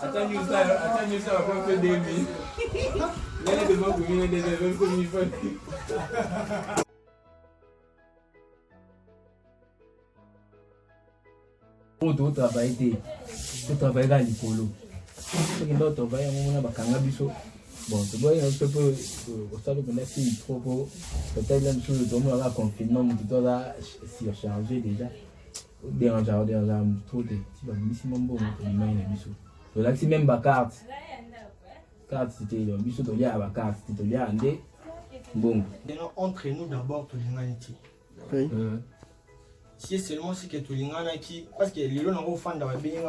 Tu travailles, tu travailles à l'icolo. Tu travailles à un moment, bon, tu vois, un peu au stade où on a fait trop peut-être même sous le tournoi là, confinement, tu dois surcharger déjà. Dérangeant, trop de petits maximum bon, tu as même ma carte. Carte, c'était le biseau de l'IA, ma carte, c'était l'IA, bon. Entre nous d'abord, tout le monde. Si seulement si que tout le monde qui, parce que les gens ont fait dans la bien,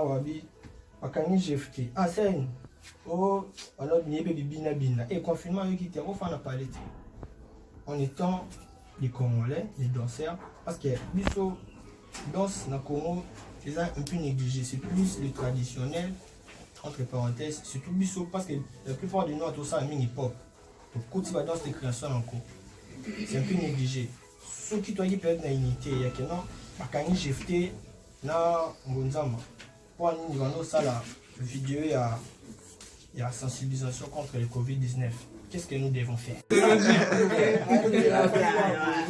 on j'ai fait. Ah, c'est oh, alors il y a des bina et confinement qui était au fond de la palette. En étant les Congolais, les danseurs, parce que biseau danse na Congo, c'est un peu négligé, c'est plus le traditionnel, entre parenthèses, surtout biseau parce que la plupart de nous ont tout ça en hip-hop. Donc quand tu vas dans cette création encore, c'est un peu négligé. Ceux qui doivent perdre la unité, il y a que non, quand j'ai fait na Ngonzama, pour nous ça la vidéo il y a sensibilisation contre le Covid-19. Qu'est-ce que nous devons faire? Le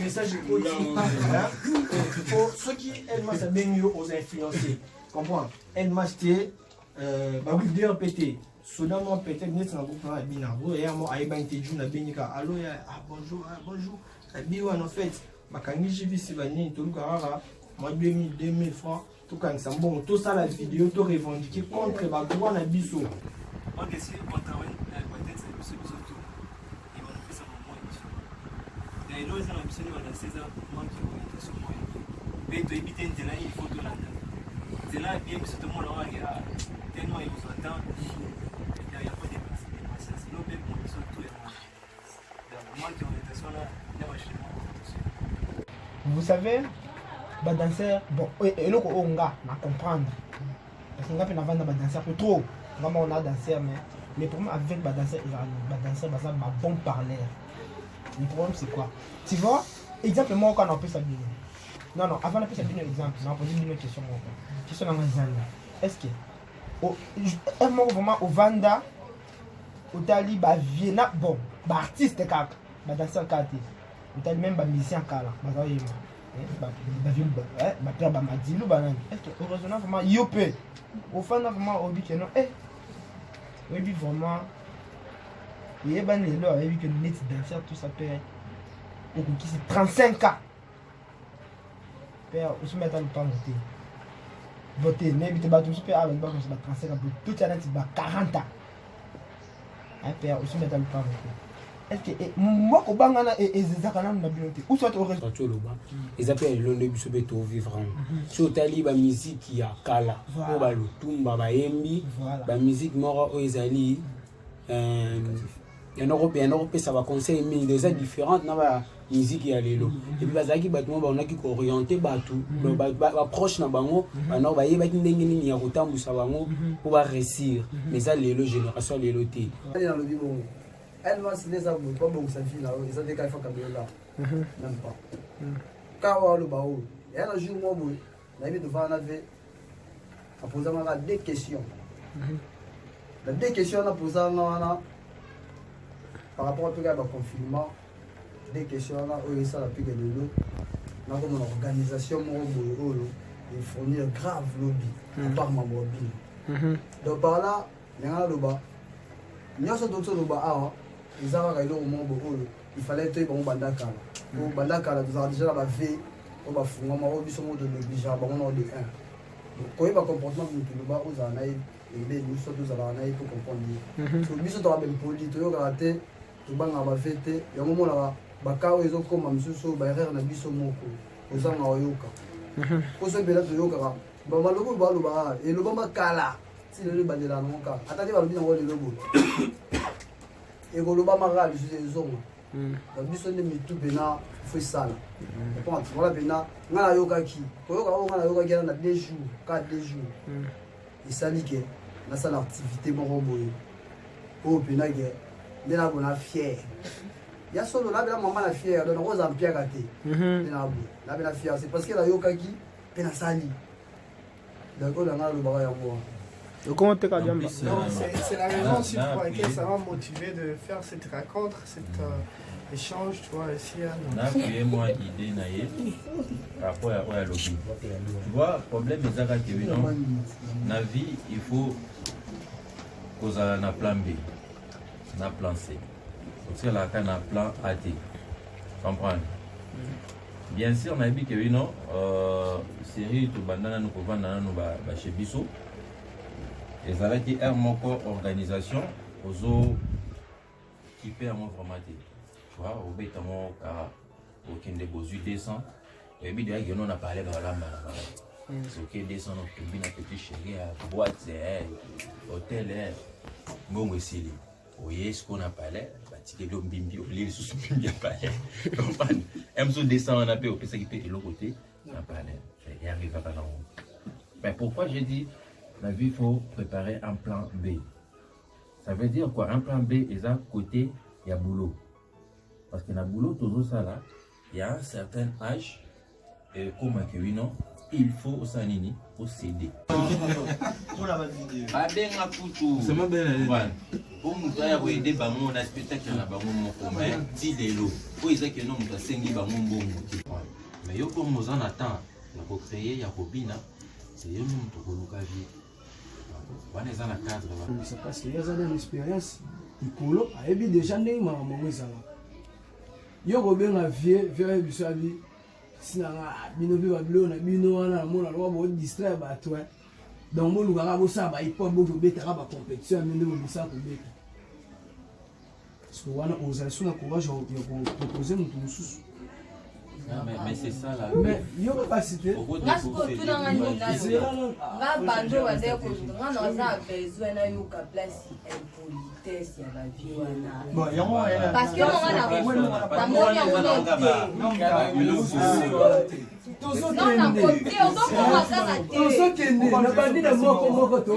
message est pour ceux qui aiment ça bien mieux aux influencés. Comprends? Elle m'a acheté leader pété. Soudainement pété, net na groupe na binabo et moi aïba interview na benika. Allô bonjour bonjour. Biwa en fait, makangi jivi sivani tout carara. Moi 2000 francs tout quand ça bon tout ça la vidéo tout revendiquer contre ba droit na biso. On décide on travaille peut-être c'est biso tout. Et on fait ça au moins. Et là ils ont besoin de 16 ans moi qui orientation moi. Mais de éviter de là il faut tout là. C'est là bien que tout le monde a tellement ils vous attendent. Il y a pas de patience. Nous même on sont tout et moi qui orientation là, il y a chez moi. Vous savez ba danseur bon et le ko nga na comprendre. Parce que nga pe na vendre ba danseur trop. Vraiment on a dansé mais le problème avec ba danseur ba bon parler. Le problème c'est quoi? Tu vois, exemple moi quand on peut s'habiller. Non, avant de faire un exemple, on va poser une question. Question dans le est-ce que un moment vraiment au Vanda, au Tali, Viena, bon, artiste, danseur, au Tali même musicien, est-ce que heureusement vraiment, yopé, au Vanda vraiment, au Bic, non, oui, vraiment, il y a des gens avec que net danseur, tout ça peut être 35 ans. Père, aussi mettre le pas voter. Mais tu vas tout super avec 35 ans. Tout le monde 40 ans. Père, aussi mettre le pas voter. Est-ce que moi, au Bangana et Zazakana, on a bien été. Où soit au reste? Ils appellent le Nebuso Beto vivre. Sur Tali, la musique qui a Kala. Pour le Tumba, la musique mort aux Ezali. En Europe, ça va conseiller mais des aides différentes dans la musique et les lots. Et puis bazaki battement on a qui orienté batou, approche na bango, alors ba yeba ndenge ni ya kotambu sa bango pour réussir. Mais ça les lots génération les lotés. Dans le bibo. Elle m'a signé ça pas bon sa fille là, et ça fait qu'il faut camber là. Même pas. Kawa le baou. Et un jour moi boy, la vie devant on avait à poser des questions. Les deux questions on a posé par rapport au confinement, des questions là, où ça la plus que de l'eau, dans une organisation, il fournit un grave lobby, à part ma mobile. Donc par là, il y a un lobby. Il y a un autre il fallait être bon bandaka. Au bandaka, nous avons déjà la veille, on va fouiller, on va faire de négligeable, on a des 1. Donc quand il va comportement de tout le bas, aux anaïs, et nous sommes tous à l'anaïs pour comprendre. Donc nous sommes même polis, tu as raté. Tu vas avoir fêté, il y a un moment là, bakao ils ont comme un sous barrière na biso moko, aux ans à yoka. Pour ce que là tu yoka, bah maloko baluba et le bamba kala, si le bande là non ka, attendez balubi na le lobo. Et le bamba mal je les hommes. La biso ne mi tout bena foi sala. Et quand tu vois bena, ngala yoka ki, ko yoka o ngala yoka ki na 2 jours, 4 jours. Il s'allie que na salle activité bon boy. Oh bena que mais là on a fier. Il y a solo là maman la fière donc on a bien gâté. Là la fière c'est parce que la yoka qui pena sali. D'accord là le bagage à moi. Comment t'es qu'à dire? C'est la raison aussi pour laquelle ça m'a motivé de faire cette rencontre, cet échange, tu vois, ici. Moi idée par rapport à l'objet. Tu vois, le problème est que dans la vie, il faut qu'on ait un plan B, un plan C. Parce que là, on a un plan A, T. Comprendre? Bien sûr, on a dit que oui, non, série, tout bandana, nous pouvons aller chez Bissot. Et ça a été une organisation aux autres qui paient à mon formaté. Tu vois, au bête à mon cas, aucun des beaux yeux descend. Et puis, d'ailleurs, on a parlé de la main. C'est ok, descend, on peut bien petit chéri, boîte, hôtel, bon, aussi. Vous voyez ce qu'on a parlé? Bâti l'homme bimbi, au lit, sous bimbi à parler. Comprenez? M descend, on a payé au PC qui paye de l'autre côté, on a parlé. Il arrive à pas dans mais pourquoi j'ai dit, la vie, il faut préparer un plan B. Ça veut dire quoi? Un plan B, et à côté, il y a boulot. Parce que dans le boulot, toujours ça là, il y a un certain âge, et comme oui, non, il faut au sanini, au CD. Pour la vidéo. Ah ben, à Poutou. C'est ma belle. Pour nous faire aider, on a spectacle dans mon commun, 10 délos. Pour ils que nous, nous avons 5 bon. Mais yo pour nous en attend, il faut créer, il y a Bobina, c'est eux nous pour nous cavier. On est dans la cadre. C'est parce qu'il y a une expérience. Il coule, et puis déjà, il m'a montré ça. Yo Robin a vieux biso abi sinanga bino bi bablo na bino wana mona lo bo distraire ba toi donc mo luka bo sa ba ipo bo beta ba compétition mais no bisa ko beta parce que wana osation na courage yo proposer mutu mususu. Mais c'est ça là. Mais yo pas citer. Parce que tout dans la ligne là, bando va dire que on a besoin na yo ka place impolitesse ya la vie wana. Bon, il y a moi parce que on a pas moi non na côté on doit commencer à la télé. On que ne na bandi na moko to.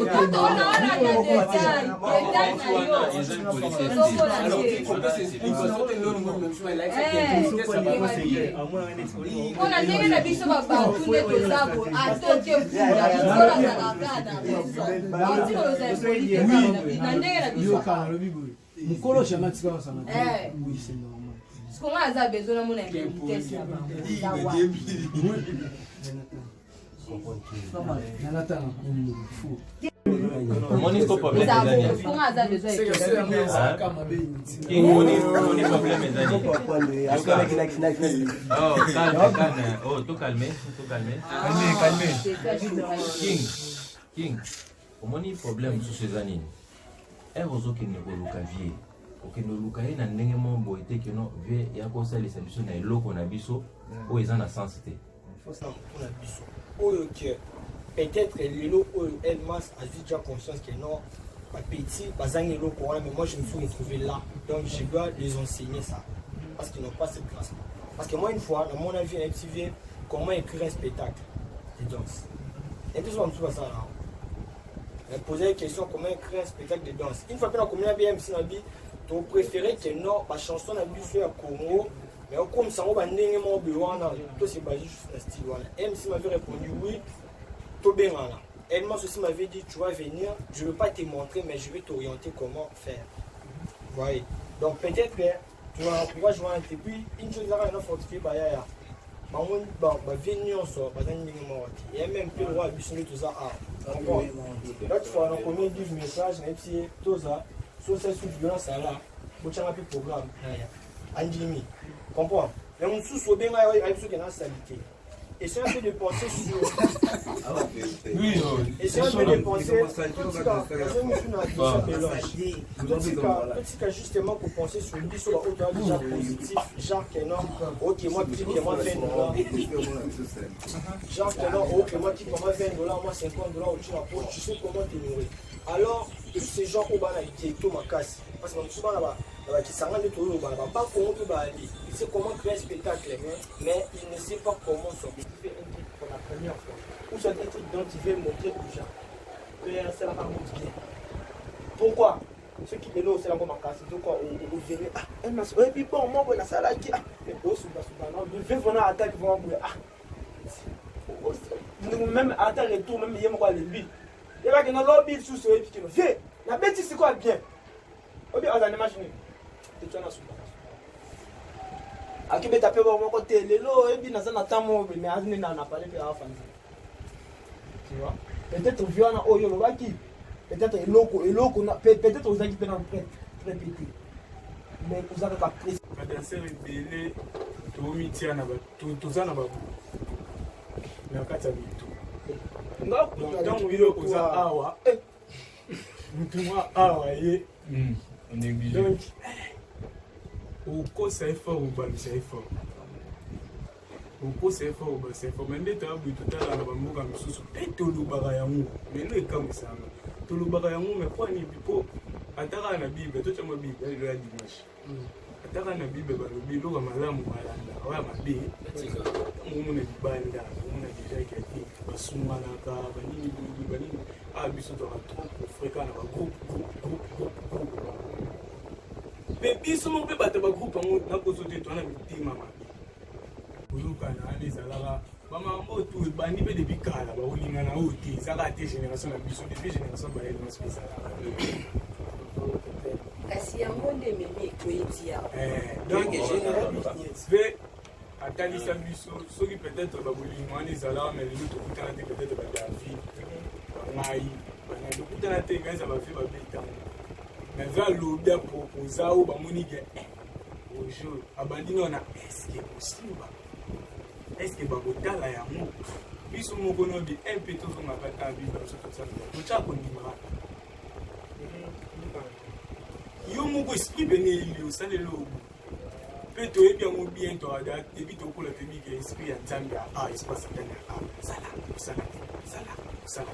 On a ndenge na biso babatunde tozabo atoke vula bisola zakakana na ndenge na biso mukolo chamatika wasana. Oui, c'est normal. Ce qu'on a besoin de mon impolitesse Mon est problème oh, tout calmer. King. Mon problème sur ces années. Heureusement qu'il ne peut pas vivre. Ok, nous lukaye na ndenge mo boité que non ve ya ko ça les solutions na eloko na biso o ezana na sensité. Il faut ça pour la biso. Ok. Peut-être l'élo Elmas a déjà conscience que non pas petit bazang eloko mais moi je me suis retrouvé là. Donc je dois les enseigner ça parce qu'ils n'ont pas cette classe. Parce que moi une fois dans mon avis un petit vieux comment écrire un spectacle de danse. Et puis on me trouve ça là. Je posais une question comment écrire un spectacle de danse. Une fois que on a commis un BM Sinabi tu préférais que non, la chanson n'a plus fait à Congo, mais comme ça, on va n'aimer mon bureau, tout c'est basé juste sur le style. MC m'avait répondu oui, tout bien là. Elle m'a aussi m'avait dit tu vas venir, je ne veux pas te montrer, mais je vais t'orienter comment faire. Vous voyez. Donc peut-être que tu vas pouvoir jouer un peu. Puis une chose là, on a fortifié, venir on sort, et même plus le roi a tout ça. L'autre fois, on a commis 10 messages, même si tout ça. Sur cette violence là, vous avez un programme. Andimi, comprends? Mais on sous bien avec ce qui est dans la salité. Essayez un peu de penser sur. Oui, essayez un peu de penser. Petit justement pour penser sur une sur la haute déjà positif. Genre que non, ok, moi qui moi $20. Genre que non, ok, moi qui moi $20, moi $50 au dessus de la poche, tu sais comment te nourrir. Alors, ces gens au bas qui est tout ma casse. Parce que souvent là-bas, qui s'arrête de tout le bas, pas comment peut aller. Il sait comment créer un spectacle, mais il ne sait pas comment sortir. Pour la première fois. Ou soit des trucs dont il veut montrer aux gens. C'est la part bien. Pourquoi? Ceux qui veulent c'est la bonne casse. Donc, on verrait, ah, elle m'a dit, et puis bon, moi, on a ça là qui a. Mais bon, je vais venir à attaquer, ah. Même à attaquer retour, même hier, moi, lui. Il va qu'il y a un lobby sous ce épi qui nous fait. La bêtise, c'est quoi bien? Ou bien, on a imaginé. Et tu en as sous. À qui peut taper mon côté, les lots, et bien, dans un temps, mais à venir, on a parlé de la fin. Tu vois? Peut-être vieux, on a oyo, le qui. Peut-être peut-être aux équipes dans le prêt, très petit. Mais vous avez pas pris. Badanser rebelle, tout na tout ça na ba. Mais en fait, donc il faut ça awa. Mutu moi awa ye. On est obligé. Donc au co c'est fort ou pas c'est fort. Au co c'est fort ou pas c'est fort. Mais dès que tu as bu tout à l'heure, on va me soucier. Et tout le bagage à nous. Mais nous est comme ça. Tout le bagage à nous, mais quoi ni bipo. Atara na Bible, tout le monde Bible, il y a dimanche. Atara na Bible, le Bible va malamu malanda. Ouais ma Bible. On est banda, on a déjà quelqu'un. Basuma na ka, banini banini. Ah biso to trop fréquent na groupe. Mais biso mo pe bata ba groupe na ko sote to na mitima ma. Uluka na ali zalala. Mama mbotu bandi be depuis kala ba ulinga na oti zaka te génération na biso depuis génération ba elle spécial. Kasi yango nde meme ekoyetia. Donc je atalisa biso soki peut-être ba ulinga ni zala mais le tout kutana te peut-être ba davi ngai bana le kutana te ngai za ba fi ba beta. Mais va lo bien proposer au ba moni ke bonjour abandi na est-ce que possible? Est-ce que Bagotala ya mo biso mo kono bi un peu to nga kata bi ba so to sa to cha ko ndi ma yo mo ko esprit bene ili o sale lo pe to e bien mo bien to ada e bi to ko la te bi ke esprit ya Zambia espace tena sala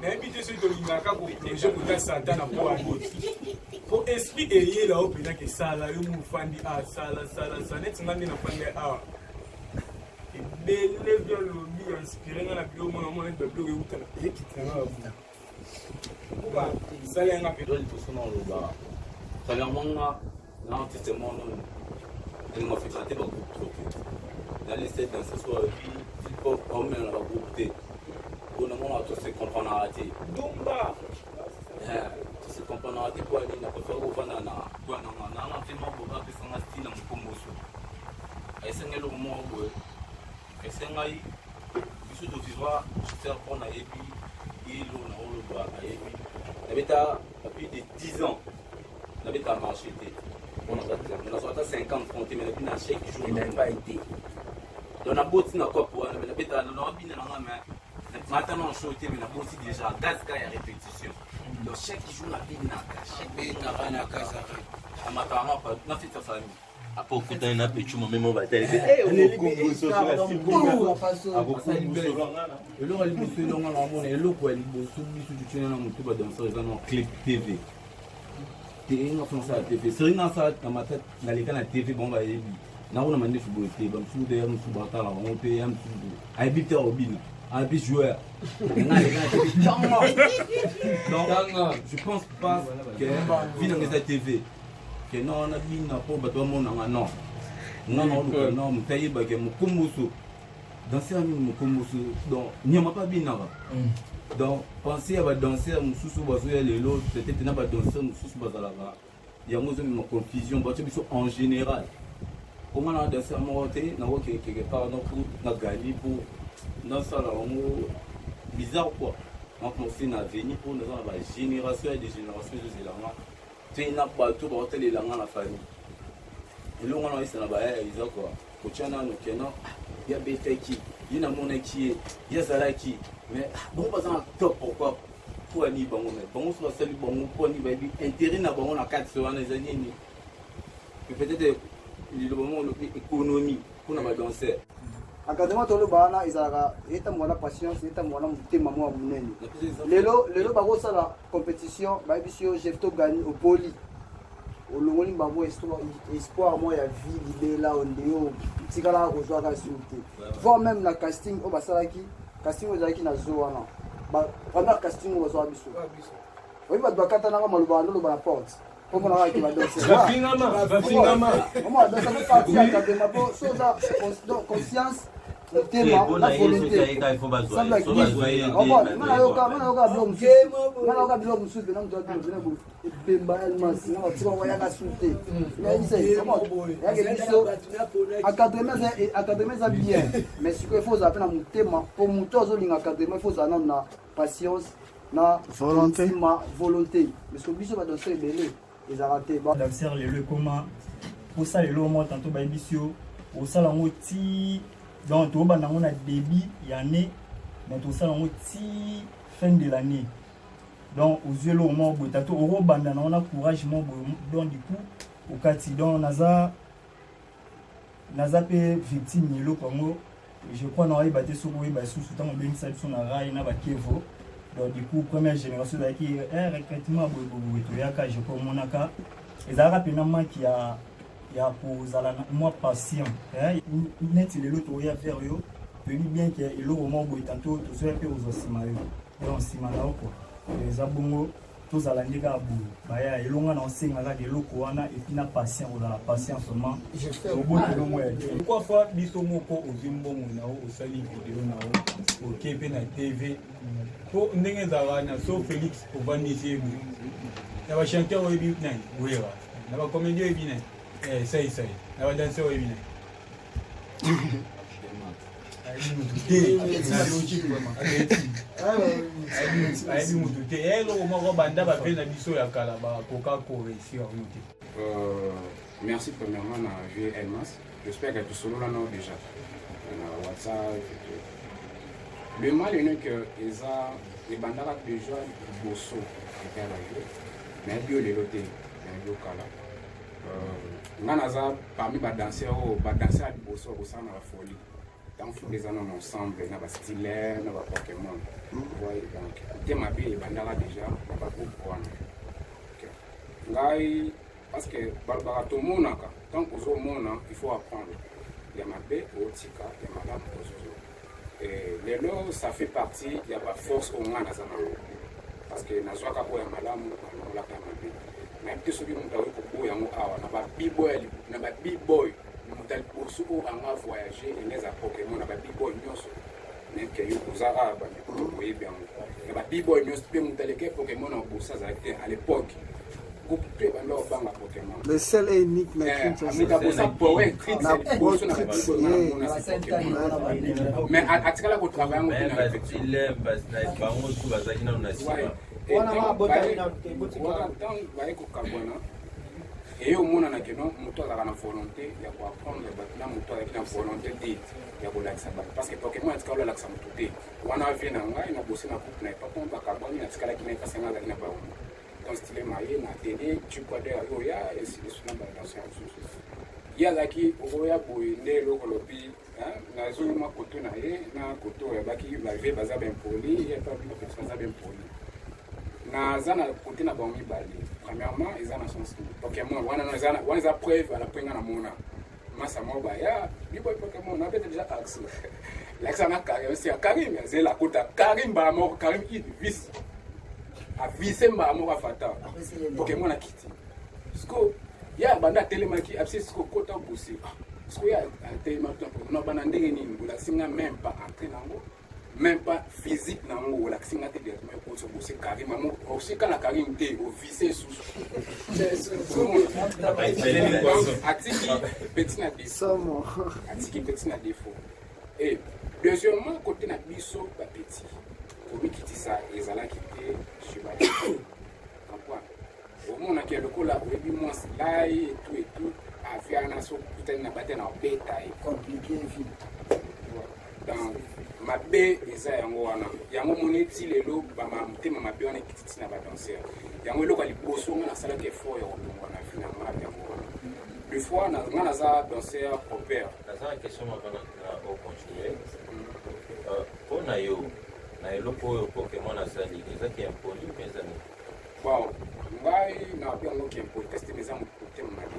mais bi te so to nga ka ko projet ko ta Satan na po ani pour esprit et là au pénal que ça là yo mo fandi sala net ngandi na fandi et belle bien le bi inspiré na bio mo na de bio yo tana et qui tana ba ça là nga pedro tout son lo ba ça là manga na testament non elle m'a fait traiter beaucoup trop dans les sept dans ce soir il faut comme un groupe T on a mon tout se comprendre raté Dumba se comprendre raté quoi ni na pas au fana na quoi na vraiment boba pe sanga style mukomboso esenga lo mo bo esenga yi biso to vivre faire pour na yebi ilo na olo ba yebi na beta depuis de 10 ans na beta marché té on a sorti 50 francs mais depuis na chaque jour n'a pas été donc na boti na quoi pour na beta na bina na mais maintenant on sauté mais na boti déjà gaz ka ya répétition donc chaque jour la bina na chaque na na casa amatama pa na fita famille Apo kutana na pe chuma memo batali. Eh, on so la eloko liboso elonga na mona eloko ya liboso biso tutina na motu badanser eza na clip tv tenga fonsa ya tv seringa sa na matata naleka na tv bon bayebi nakona mandefu boye te bamosusu te ya mosusu batala bango mpe ya mosusu ayebi te robina ayebi joueur naleka na tv donc je pense pas que vi nanga eza tv que non na bina po bato bamonanga non non non mutayebake mokumbusu danser ami mokumbusu donc nyama pa binaka donc penser à badanser mosusu bazoya lelo peut-être na badanser mosusu bazalaka yango zomi ma confusion bato biso en général comment na danser moko te nango quelque part na gali po nasala yango bizarre quoi donc on na veni po naza na bagénération ya des générations ezelanga te na bato baotelelanga na famille elongo na esa na baya eza quoi kotia nano kena ya betaki ye namonaki ye ye azalaki mais bango baza na top pourquoi po ani bango mais bango so basali bango po ani bayebi intérêt na bango na kati so wana eza nini peut-être liloba mo olobi économie mpona badanser encadrement toloba wana ezalaka etamboka na patience etamboka na motema mwa monene lelo bakosala compétition bayebi yo jefto gani opoli olongoli bango espoir mo ya vie libela ondeyo tikalaka kozwaka sur te voire même na casting oyo basalaki casting oyo ezalaki na zo wana première casting oyo bazwaka biso oyebi bato bakatanaka maloba noloba na porte po mona kaka ke badanse conscience motema na volonté sambla kinayoka biloko mosusu pena moto abina ebemba elmasi na batika wayaka su te yake biso akadreme eza bien mais sikoyo ifo ozala mpe na motema po moto azolinga akadreme ifo ozala nano na patience na volonté mais siko biso badanser ebele ezalaka te danser lelo ekoma posala lelo omo tanto bayebi biso yo osala yango ti donc tobanda yango na début ya année mais tosala yango ti fin de l'année donc ozwi eloko moko boye tato okobanda nango na courage moko boye donc du coup okati donc naza mpe victime ya eloko yango je crois na oyeba te soki oyeba lisusu ntango obengisa biso na rai na bakevo donc du coup première génération ezalaki recrutement boye toyaka je crois omonaka ezalaka mpena manki ya kozala mwa patient neti lelo toya vers yo toyebi bien ke eloko moko boye tanto tozoya mpe kozwa nsima yo donc nsima na yo kua eza bongo tozala nde kaka boye baya elongo na osenga kaka eloko wana epi na patient kozala patient seulement obotelo moko ya te pourquoi fois biso moko ozwi mbongo na yo osali video na yo oke mpe na tv po ndenge ezalaka na so félix ovandisi yebi na bachanteur oyebi nani wera na bacomédie oyebi nani sai na badanser oyebi nani ayebi mutu te eloko moko banda bape na biso ya kala bakoka koreusir yango te. Merci premièrement na vie Elmas. J'espère que tu solo là non déjà. Na WhatsApp. Le mal est que les bandara déjà bosso et la vie. Mais bio les lotés, bio kala. Nanaza parmi ba danseurs à bosso au sein de la folie. Tant que les années ensemble, na ba style, na ba Pokémon. Voyez donc. Thème bien les bandara déjà, na ba groupe quoi. Ngai parce que Barbara tout le monde tant que au monde il faut apprendre. Il y a ma bé au tika, il y a madame au zozo. Et les lots ça fait partie, il y a pas force au moins dans ça. Parce que na zoaka ko ya madame on la kama bé. Mais petit celui mon tawe ko yango awa na ba b-boy mutal posu ko anga voyager et les Pokémon na ba b-boy nyonso. Même que yo kozara ba ko bien. Na ba b-boy nyonso pe mutal ke Pokémon en bossa à l'époque. Le seul et unique mais atikala kotravaille et au monde na keno moto azala na volonté ya ko apprendre na moto avec na volonté de ya ko laksa parce que Pokémon atikala laksa moto te wana vient na ngai na bosser na couple na pas pour ba carbone atikala ki na pasa na na ba dans style marié na télé tu peux dire oya et si sur la danse il y a là qui oya boyende lokolopi na zo ma koto na ye na koto ya baki la vie baza ben poli ya pas bien baza ben poli na zana côté na bangi bali premièrement ils ont chance Pokémon wana za preuve à la prenga na mona masa moba ya bibo Pokémon na peut déjà accès l'accès na Karim c'est Karim c'est la kota Karim ba mort Karim il vis a visé ma mort à fata Pokémon a quitté parce que ya banda telemaki absi ce kota boussi parce que ya telemaki non bana ndenge nini la singa même pas entrer nango même pas physique nango la singa te directement pour se bosser Karim maman aussi quand la Karim te au visé sous atiki petit na défaut atiki petit na défaut et deuxièmement côté na biso ba petit pour lui quitter ça les ala quitter chez ba comprends au monde qui est le cola au début moi là et tout aviana so peut-être na battre na beta et compliqué vie dans ma bé eza yango wana yango moneti lelo ba mutema mabe wana kititi na ba danser yango eloko liboso na sala ke fort ya kolonga na fina ma yango wana le fois na ngana za danser opère dans la question avant na au continuer on a yo na eloko Pokémon na sali eza ki impoli mais ami wow ngai na pia ngo ki impoli tester mes amis pour mabe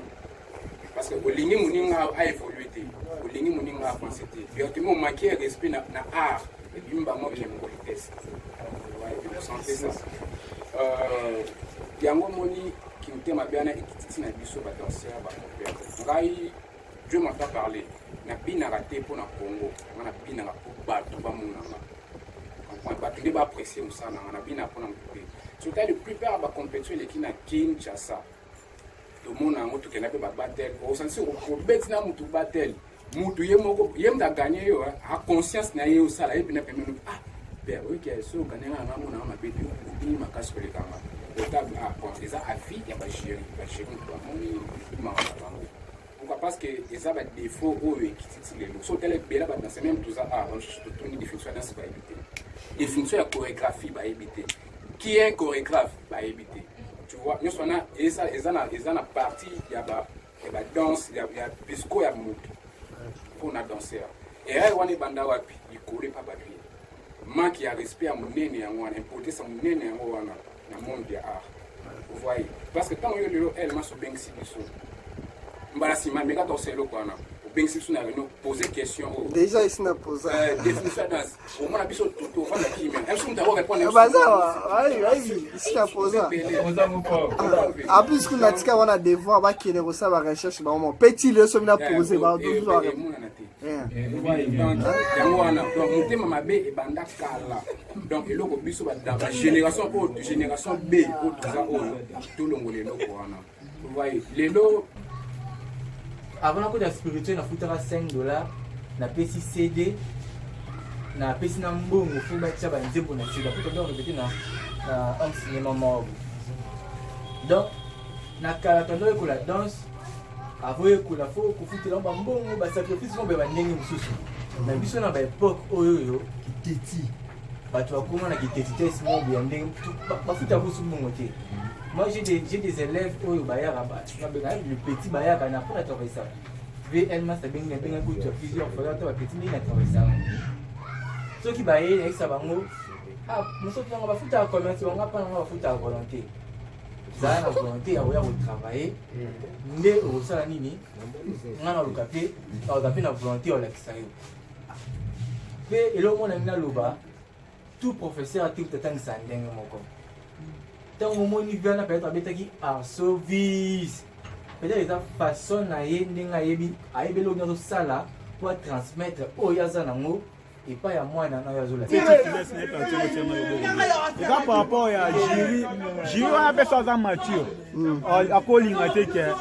parce que olingi muninga a évolué te olingi muninga a pensé te directement manquer respect na art et yumba mo ki impolitesse ouais santé ça yango moni ki mutema biana ekititi na biso ba danser ba kopia ngai Dieu m'a pas parlé. Na bina raté pour na Congo. Na bina pour battre ba munanga. Comprends pas tu vas apprécier ça na bina pour na mouper. Surtout le plupart ba compétition les qui na Kinshasa. Tout le monde a moto qui n'a pas battle. Au sens où bet na mutu battle. Mutu yemoko yem da gagner yo a conscience na yo sala et puis na permet ah ben oui que so gagner na mona na betu ni makasi ko le kanga. Le table a bon les a avis ya ba chéri ko moni ma pourquoi parce que les a des défauts ou qui titile le so tel bela ba dans même tout ça ah on cherche tout une définition dans ce ba éviter définition de chorégraphie ba éviter qui est un chorégraphe ba éviter tu vois nous on a et ça na partie ya ba danse ya pisco ya moto pour na danser et là on est banda wapi il colle pas papier manque ya respect à monene ya ngwana importer sa monene ya ngwana na monde ya art vous voyez parce que tant yo lelo elle m'a so bengsi biso mbala sima meka to selo kwana bengsi biso na no poser question déjà ici na poser définition danse au moins biso tout va la kimia elle sont d'avoir répondre baza ici na poser en plus qu'on a dit qu'on a devoir ba qui les reçoit ba recherche ba moment petit le so na poser ba toujours donc motema mabe ebanda kala donc eloko biso dans la génération B o tuza oyo tolongo leloko wana vous voyez lelo avant que la spirituel na futaka $5 na pesi CD na pesi na mbongo fo ba tsa ba nzembo na tsa pour donc répéter na un cinéma mort donc na kala tondo ko la danse avoye ko la fo ko futela ba mbongo ba sacrifice ko ba ndenge mususu na biso na ba époque oyo kiteti bato bakoma na kiteti test mo bien ndenge ba futa ko sumbongo te. Moi j'ai des élèves oyo bayaka ba le petit bayaka na pour travailler ça VL master benga benga ko tu plusieurs fois to petit ni na travailler ça ceux qui baye avec ça bango ah muso tu ba futa commerce on va pas na ba futa volonté ça na volonté ya oya ko travailler nde o sala nini ngana lukape na volonté o la kisayo pe elo mona na loba tout professeur a tout temps ça ndenge moko tant au moment où on a peut-être habité en service peut-être la façon na yenga yebi aibe lo nyo sala pour transmettre o yaza nango et pas ya moi na yazo la ça par rapport à jury on appelle ça mature a kolinga te ke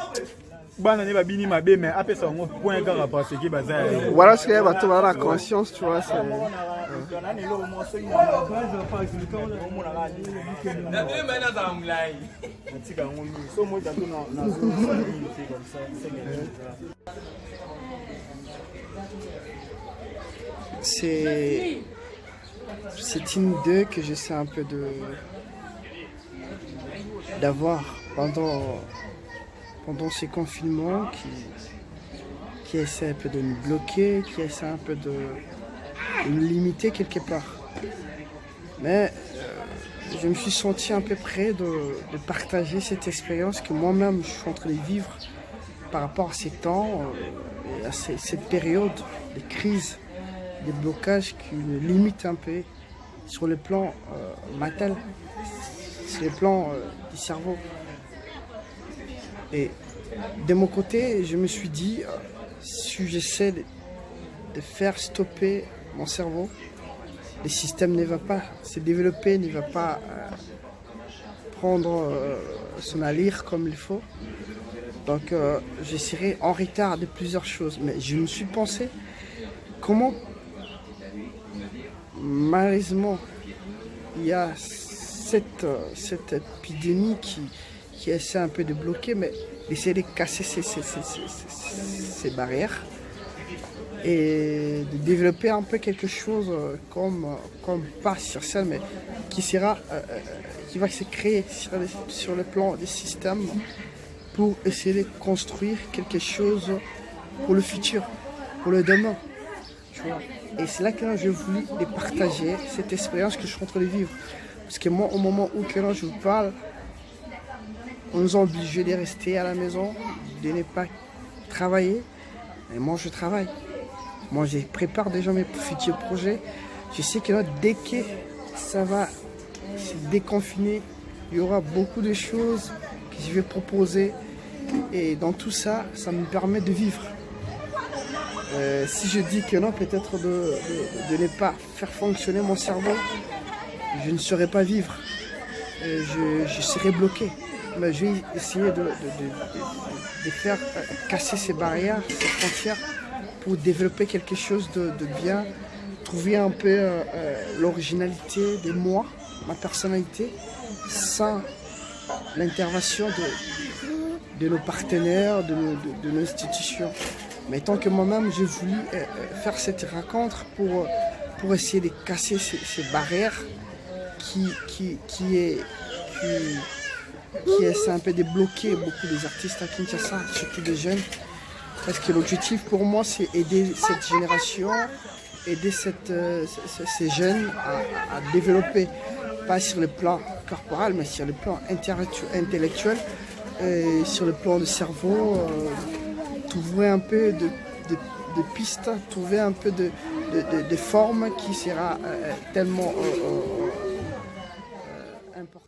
bana ne babini mabe mais appelle ça un point kaka parce que baza voilà ce qu'il y a bato la conscience tu vois c'est c'est une idée que j'essaie un peu d'avoir pendant ces confinements qui essaie un peu de nous bloquer, qui essaie un peu de nous limiter quelque part. Mais je me suis senti un peu près de partager cette expérience que moi-même je suis en train de vivre par rapport à ces temps et à cette période de crise, des blocages qui me limitent un peu sur le plan mental, sur le plan du cerveau. Et de mon côté, je me suis dit, si j'essaie de faire stopper mon cerveau, le système ne va pas se développer, ne va pas prendre son allure comme il faut. Donc je serai en retard de plusieurs choses. Mais je me suis pensé, comment malheureusement il y a cette épidémie qui essaie un peu de bloquer, mais d'essayer de casser ces barrières et de développer un peu quelque chose comme pas sur scène, mais qui va se créer sur le plan des systèmes pour essayer de construire quelque chose pour le futur, pour le demain. Tu vois. Et c'est là que j'ai voulu partager cette expérience que je suis en train de vivre. Parce que moi, au moment où je vous parle, on nous a obligés de rester à la maison, de ne pas travailler. Et moi, je travaille. Moi, je prépare déjà mes futurs projets. Je sais que là, dès que ça va se déconfiner, il y aura beaucoup de choses que je vais proposer. Et dans tout ça, ça me permet de vivre. Si je dis que non, peut-être de ne pas faire fonctionner mon cerveau, je ne saurais pas vivre. Je serais bloqué. Mais je vais essayer de faire casser ces barrières, ces frontières, pour développer quelque chose de bien, trouver un peu l'originalité de moi, ma personnalité, sans l'intervention de nos partenaires, de nos institutions. Mais tant que moi-même, j'ai voulu faire cette rencontre pour essayer de casser ces barrières qui essaient un peu de bloquer beaucoup des artistes à Kinshasa, surtout des jeunes. Parce que l'objectif pour moi, c'est aider cette génération, aider ces jeunes à développer, pas sur le plan corporel, mais sur le plan intellectuel, sur le plan du cerveau, trouver un peu de pistes, trouver un peu de formes qui sera tellement important.